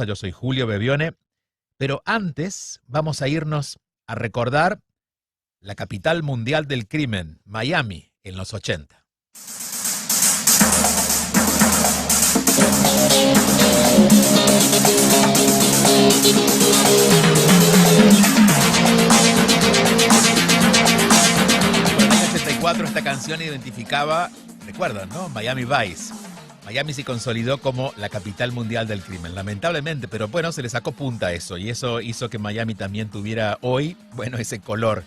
Yo soy Julio Bebione, pero antes vamos a irnos a recordar la capital mundial del crimen, Miami, en los 80. En el año 84 esta canción identificaba, recuerdan, ¿no? Miami Vice. Miami se consolidó como la capital mundial del crimen, lamentablemente, pero bueno, se le sacó punta a eso, y eso hizo que Miami también tuviera hoy, bueno, ese color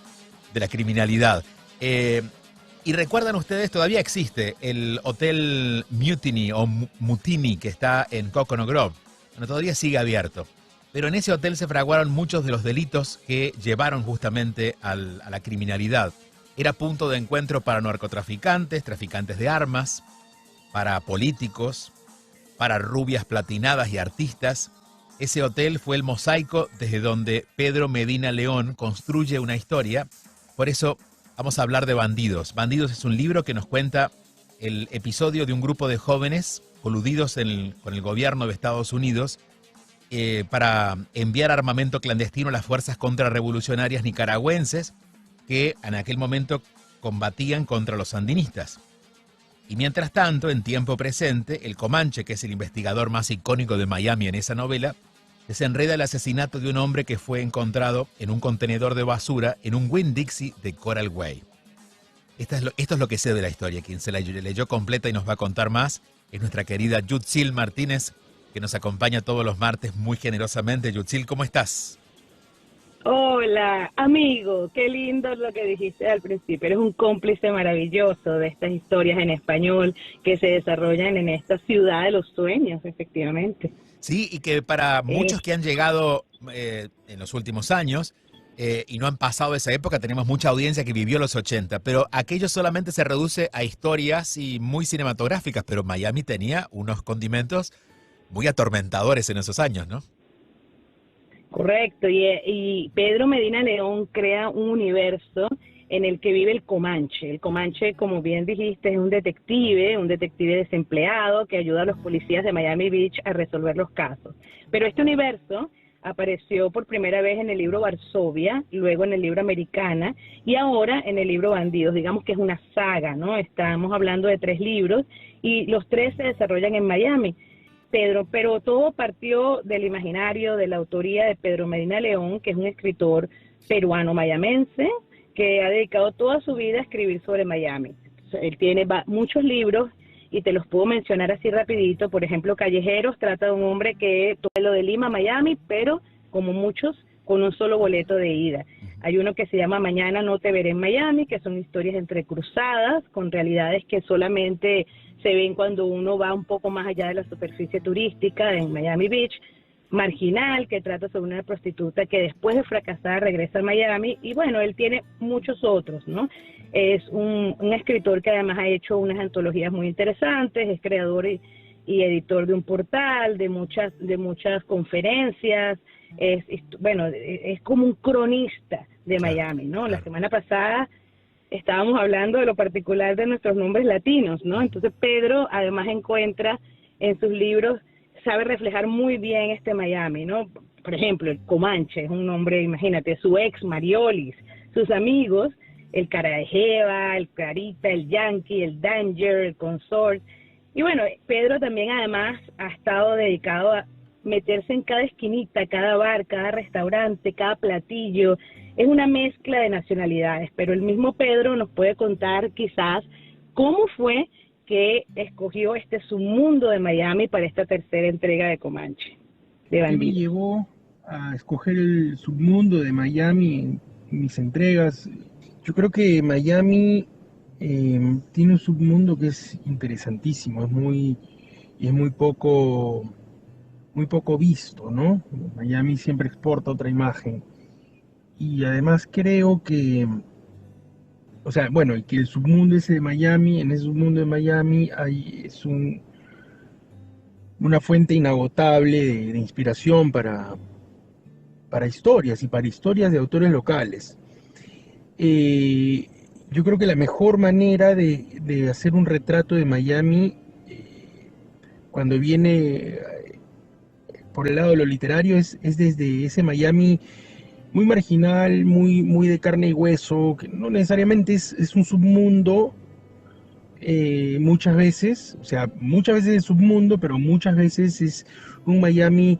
de la criminalidad. Y recuerdan ustedes, todavía existe el Hotel Mutiny o Mutiny que está en Coconut Grove. Bueno, todavía sigue abierto. Pero en ese hotel se fraguaron muchos de los delitos que llevaron justamente a la criminalidad. Era punto de encuentro para narcotraficantes, traficantes de armas, para políticos, para rubias platinadas y artistas. Ese hotel fue el mosaico desde donde Pedro Medina León construye una historia. Por eso vamos a hablar de Bandidos. Bandidos es un libro que nos cuenta el episodio de un grupo de jóvenes coludidos con el gobierno de Estados Unidos para enviar armamento clandestino a las fuerzas contrarrevolucionarias nicaragüenses que en aquel momento combatían contra los sandinistas. Y mientras tanto, en tiempo presente, el Comanche, que es el investigador más icónico de Miami en esa novela, desenreda el asesinato de un hombre que fue encontrado en un contenedor de basura en un Winn-Dixie de Coral Way. Esto es lo que sé de la historia. Quien se la leyó completa y nos va a contar más es nuestra querida Yutzil Martínez, que nos acompaña todos los martes muy generosamente. Yutzil, ¿cómo estás? Hola, amigo, qué lindo lo que dijiste al principio. Eres un cómplice maravilloso de estas historias en español que se desarrollan en esta ciudad de los sueños, efectivamente. Sí, y que para muchos que han llegado en los últimos años y no han pasado esa época, tenemos mucha audiencia que vivió los 80, pero aquello solamente se reduce a historias y muy cinematográficas, pero Miami tenía unos condimentos muy atormentadores en esos años, ¿no? Correcto, y Pedro Medina León crea un universo en el que vive el Comanche. El Comanche, como bien dijiste, es un detective desempleado que ayuda a los policías de Miami Beach a resolver los casos. Pero este universo apareció por primera vez en el libro Varsovia, luego en el libro Americana y ahora en el libro Bandidos. Digamos que es una saga, ¿no? Estamos hablando de 3 libros y los 3 se desarrollan en Miami. Pedro, pero todo partió del imaginario, de la autoría de Pedro Medina León, que es un escritor peruano-mayamense, que ha dedicado toda su vida a escribir sobre Miami. Él tiene muchos libros y te los puedo mencionar así rapidito. Por ejemplo, Callejeros trata de un hombre que toma lo de Lima a Miami, pero como muchos, con un solo boleto de ida. Hay uno que se llama Mañana no te veré en Miami, que son historias entrecruzadas con realidades que solamente se ven cuando uno va un poco más allá de la superficie turística en Miami Beach. Marginal, que trata sobre una prostituta que después de fracasar regresa a Miami, y bueno, él tiene muchos otros, ¿no? Es un escritor que además ha hecho unas antologías muy interesantes, es creador y editor de un portal, de muchas conferencias, es como un cronista de Miami, ¿no? La semana pasada estábamos hablando de lo particular de nuestros nombres latinos, ¿no? Entonces Pedro además encuentra en sus libros, sabe reflejar muy bien este Miami, ¿no? Por ejemplo, el Comanche es un nombre, imagínate, su ex Mariolis, sus amigos, el Cara de Jeva, el Carita, el Yankee, el Danger, el Consort. Y bueno, Pedro también además ha estado dedicado a meterse en cada esquinita, cada bar, cada restaurante, cada platillo. Es una mezcla de nacionalidades, pero el mismo Pedro nos puede contar quizás cómo fue que escogió este submundo de Miami para esta tercera entrega de Comanche, de Bandidos. ¿Qué me llevó a escoger el submundo de Miami en mis entregas? Yo creo que Miami tiene un submundo que es interesantísimo, es muy poco visto, ¿no? Miami siempre exporta otra imagen. Y además creo que, o sea, bueno, y que el submundo ese de Miami, en ese submundo de Miami es una fuente inagotable de inspiración para historias y para historias de autores locales. Yo creo que la mejor manera de hacer un retrato de Miami cuando viene por el lado de lo literario es desde ese Miami muy marginal, muy de carne y hueso, que no necesariamente es un submundo, muchas veces, o sea, muchas veces es submundo, pero muchas veces es un Miami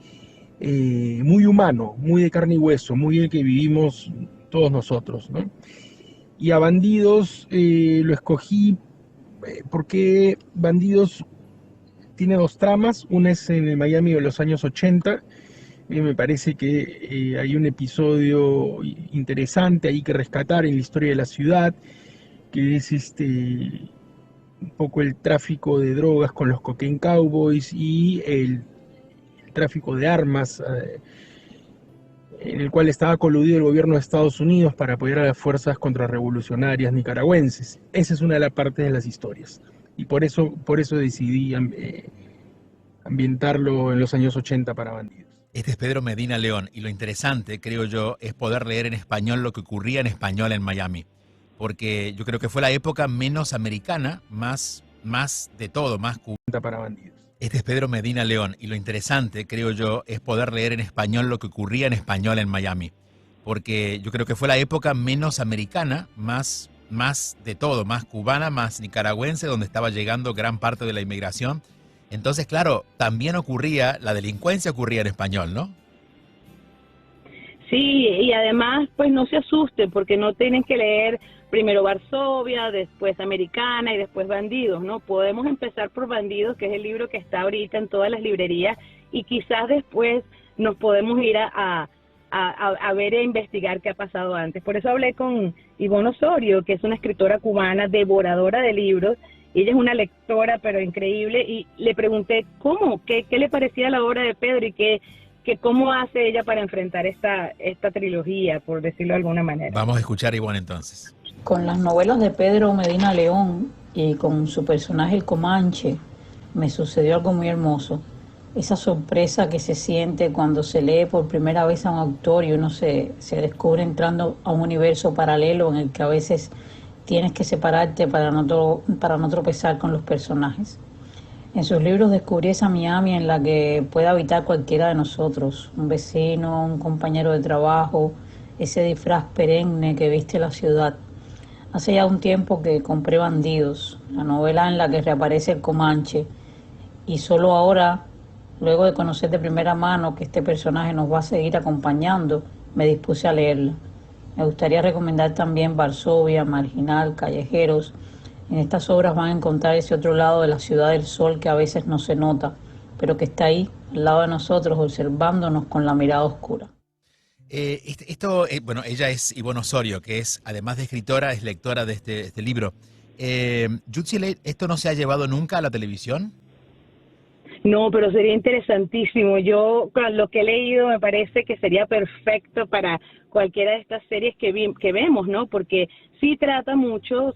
muy humano, muy de carne y hueso, muy el que vivimos todos nosotros, ¿no? Y a Bandidos lo escogí porque Bandidos tiene dos tramas, una es en el Miami de los años 80, me parece que hay un episodio interesante ahí que rescatar en la historia de la ciudad, que es un poco el tráfico de drogas con los Cocaine Cowboys y el tráfico de armas, en el cual estaba coludido el gobierno de Estados Unidos para apoyar a las fuerzas contrarrevolucionarias nicaragüenses. Esa es una de las partes de las historias. Y por eso decidí ambientarlo en los años 80 para Bandidos. Este es Pedro Medina León y lo interesante, creo yo, es poder leer en español lo que ocurría en español en Miami. Porque yo creo que fue la época menos americana, más de todo, más cubana para Bandidos. Este es Pedro Medina León y lo interesante, creo yo, es poder leer en español lo que ocurría en español en Miami. Porque yo creo que fue la época menos americana, más de todo, más cubana, más nicaragüense, donde estaba llegando gran parte de la inmigración. Entonces, claro, también la delincuencia ocurría en español, ¿no? Sí, y además, pues no se asusten, porque no tienen que leer primero Varsovia, después Americana y después Bandidos, ¿no? Podemos empezar por Bandidos, que es el libro que está ahorita en todas las librerías, y quizás después nos podemos ir a ver e investigar qué ha pasado antes. Por eso hablé con Ivonne Osorio, que es una escritora cubana, devoradora de libros. Ella es una lectora, pero increíble, y le pregunté qué le parecía la obra de Pedro y cómo hace ella para enfrentar esta trilogía, por decirlo de alguna manera. Vamos a escuchar a Ivonne entonces. Con las novelas de Pedro Medina León y con su personaje el Comanche, me sucedió algo muy hermoso. Esa sorpresa que se siente cuando se lee por primera vez a un autor y uno se descubre entrando a un universo paralelo en el que a veces tienes que separarte para no tropezar con los personajes. En sus libros descubrí esa Miami en la que puede habitar cualquiera de nosotros, un vecino, un compañero de trabajo, ese disfraz perenne que viste la ciudad. Hace ya un tiempo que compré Bandidos, la novela en la que reaparece el Comanche, y solo ahora, luego de conocer de primera mano que este personaje nos va a seguir acompañando, me dispuse a leerla. Me gustaría recomendar también Varsovia, Marginal, Callejeros. En estas obras van a encontrar ese otro lado de la Ciudad del Sol que a veces no se nota, pero que está ahí, al lado de nosotros, observándonos con la mirada oscura. Bueno, ella es Ivonne Osorio, que es, además de escritora, es lectora de este libro. Yutzil, ¿esto no se ha llevado nunca a la televisión? No, pero sería interesantísimo. Yo, con lo que he leído, me parece que sería perfecto para cualquiera de estas series que vemos, ¿no? Porque sí trata mucho,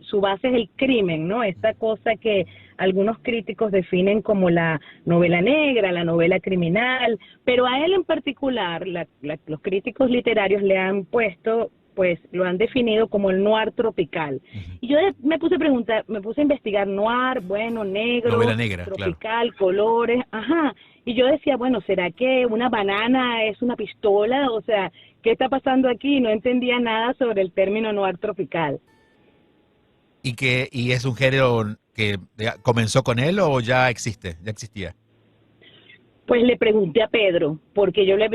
su base es el crimen, ¿no? Esta cosa que algunos críticos definen como la novela negra, la novela criminal, pero a él en particular, los críticos literarios le han puesto, pues lo han definido como el noir tropical. Y yo me puse a investigar noir, bueno, negro, novela negra, tropical, claro. Colores, ajá. Y yo decía, bueno, ¿será que una banana es una pistola? O sea, ¿qué está pasando aquí? No entendía nada sobre el término noir tropical. ¿Y es un género que comenzó con él o ya existía? Pues le pregunté a Pedro, porque yo la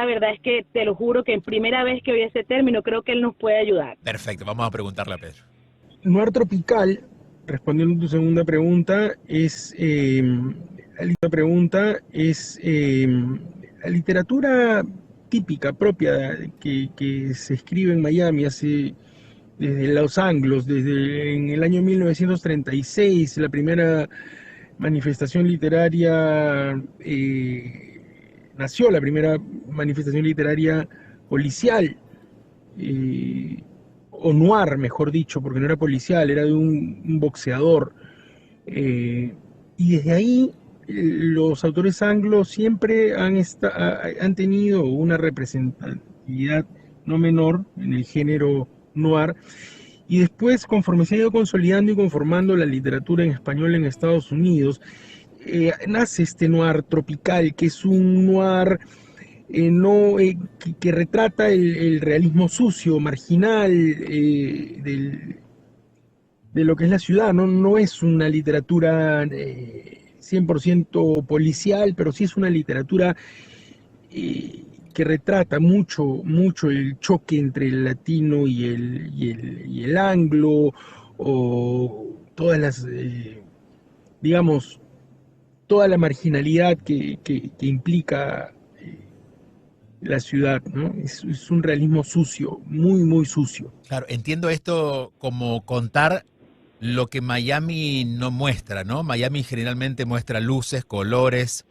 verdad es que te lo juro que en primera vez que oí ese término creo que él nos puede ayudar. Perfecto, vamos a preguntarle a Pedro. Noir tropical, respondiendo a tu segunda pregunta, es la literatura típica, propia, que se escribe en Miami desde los anglos, en el año 1936, la primera manifestación literaria, nació la primera manifestación literaria policial, o noir, mejor dicho, porque no era policial, era de un boxeador. Y desde ahí los autores anglos siempre han tenido una representatividad no menor en el género noir. Y después, conforme se ha ido consolidando y conformando la literatura en español en Estados Unidos, nace este noir tropical, que es un noir que retrata el realismo sucio, marginal, de lo que es la ciudad. No es una literatura 100% policial, pero sí es una literatura que retrata mucho el choque entre el latino y el anglo, o todas las, digamos, toda la marginalidad que implica la ciudad, ¿no? Es un realismo sucio, muy sucio. Claro, entiendo esto como contar lo que Miami no muestra, ¿no? Miami generalmente muestra luces, colores,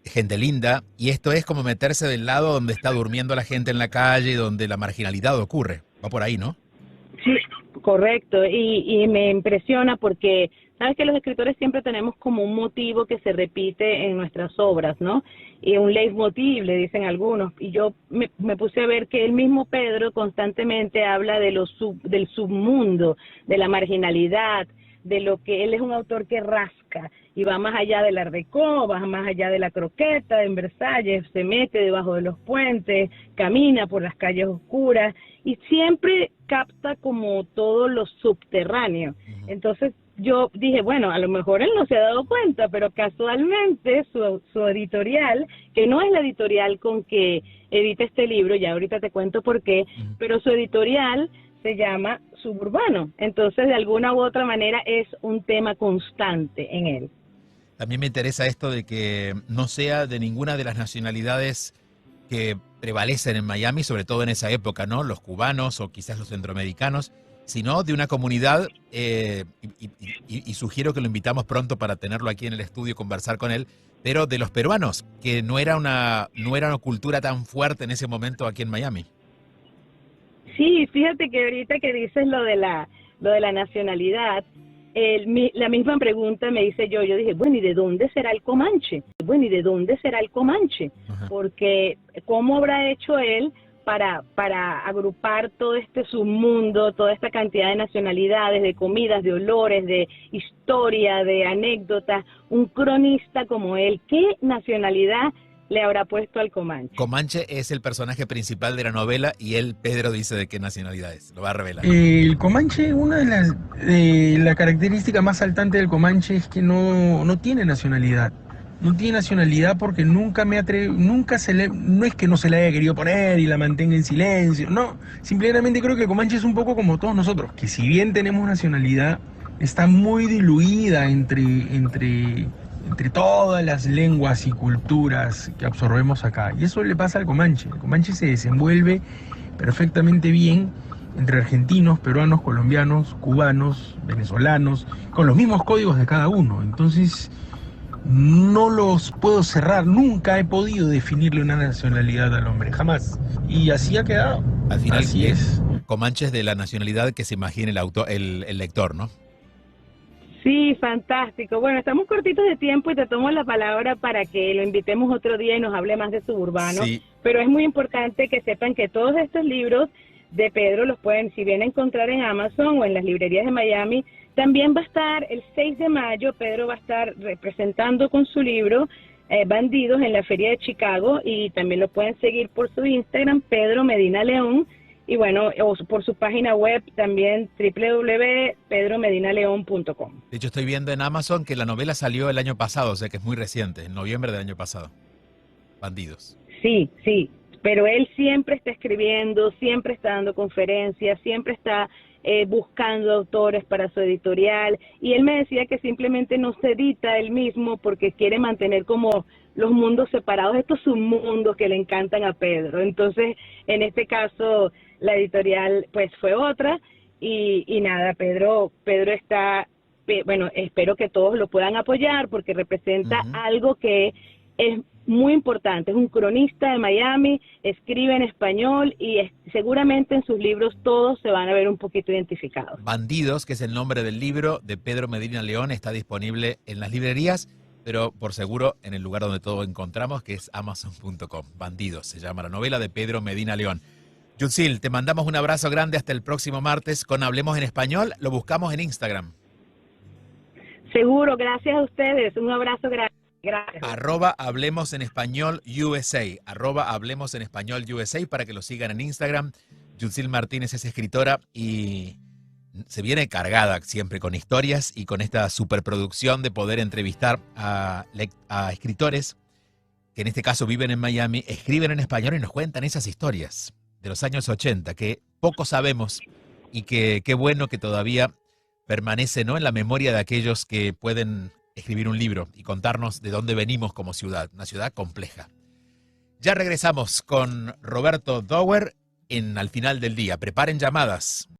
gente linda, y esto es como meterse del lado donde está durmiendo la gente en la calle, donde la marginalidad ocurre. Va por ahí, ¿no? Sí, correcto, y me impresiona porque sabes que los escritores siempre tenemos como un motivo que se repite en nuestras obras, ¿no? Y un leitmotiv, le dicen algunos, y yo me puse a ver que el mismo Pedro constantemente habla de del submundo, de la marginalidad, de lo que él es un autor que rasca y va más allá de la Recó, va más allá de la croqueta en Versalles, se mete debajo de los puentes, camina por las calles oscuras y siempre capta como todo lo subterráneo. Entonces yo dije, bueno, a lo mejor él no se ha dado cuenta, pero casualmente su editorial, que no es la editorial con que edita este libro, ya ahorita te cuento por qué, pero su editorial se llama Suburbano. Entonces, de alguna u otra manera, es un tema constante en él. También me interesa esto de que no sea de ninguna de las nacionalidades que prevalecen en Miami, sobre todo en esa época, ¿no? Los cubanos o quizás los centroamericanos, sino de una comunidad, y sugiero que lo invitamos pronto para tenerlo aquí en el estudio y conversar con él, pero de los peruanos, que no era una cultura tan fuerte en ese momento aquí en Miami. Sí, fíjate que ahorita que dices lo de la nacionalidad, la misma pregunta me hice yo dije, bueno, ¿y de dónde será el Comanche? Ajá. Porque ¿cómo habrá hecho él para agrupar todo este submundo, toda esta cantidad de nacionalidades, de comidas, de olores, de historia, de anécdotas? Un cronista como él, ¿qué nacionalidad le habrá puesto al Comanche? Comanche es el personaje principal de la novela y él, Pedro, dice de qué nacionalidad es. Lo va a revelar. El Comanche, una de la característica más saltante del Comanche es que no tiene nacionalidad. No tiene nacionalidad porque no es que no se la haya querido poner y la mantenga en silencio. No, simplemente creo que el Comanche es un poco como todos nosotros, que si bien tenemos nacionalidad, está muy diluida entre todas las lenguas y culturas que absorbemos acá. Y eso le pasa al Comanche. El Comanche se desenvuelve perfectamente bien entre argentinos, peruanos, colombianos, cubanos, venezolanos, con los mismos códigos de cada uno. Entonces, no los puedo cerrar. Nunca he podido definirle una nacionalidad al hombre, jamás. Y así ha quedado. Al final, así es. Comanche es de la nacionalidad que se imagine el lector, ¿no? Sí, fantástico. Bueno, estamos cortitos de tiempo y te tomo la palabra para que lo invitemos otro día y nos hable más de Suburbano. Sí. Pero es muy importante que sepan que todos estos libros de Pedro los pueden, si bien, encontrar en Amazon o en las librerías de Miami. También va a estar el 6 de mayo, Pedro va a estar representando con su libro Bandidos en la Feria de Chicago, y también lo pueden seguir por su Instagram, Pedro Medina León. Y bueno, o por su página web también, www.pedromedinaleon.com. De hecho, estoy viendo en Amazon que la novela salió el año pasado, o sea que es muy reciente, en noviembre del año pasado. Bandidos. Sí, pero él siempre está escribiendo, siempre está dando conferencias, siempre está buscando autores para su editorial. Y él me decía que simplemente no se edita él mismo porque quiere mantener como los mundos separados, estos submundos que le encantan a Pedro. Entonces, en este caso, la editorial pues fue otra y nada, Pedro está, bueno, espero que todos lo puedan apoyar porque representa algo que es muy importante. Es un cronista de Miami, escribe en español y seguramente en sus libros todos se van a ver un poquito identificados. Bandidos, que es el nombre del libro de Pedro Medina León, está disponible en las librerías, pero por seguro en el lugar donde todo encontramos, que es amazon.com. Bandidos se llama la novela de Pedro Medina León. Yutsil, te mandamos un abrazo grande hasta el próximo martes con Hablemos en Español. Lo buscamos en Instagram. Seguro, gracias a ustedes. Un abrazo grande. Gracias. Hablemos en español USA. Hablemos en español USA para que lo sigan en Instagram. Yutzil Martínez es escritora y se viene cargada siempre con historias y con esta superproducción de poder entrevistar a escritores que en este caso viven en Miami, escriben en español y nos cuentan esas historias de los años 80 que poco sabemos y que qué bueno que todavía permanece, ¿no?, en la memoria de aquellos que pueden escribir un libro y contarnos de dónde venimos como ciudad, una ciudad compleja. Ya regresamos con Roberto Dower Al final del día. Preparen llamadas.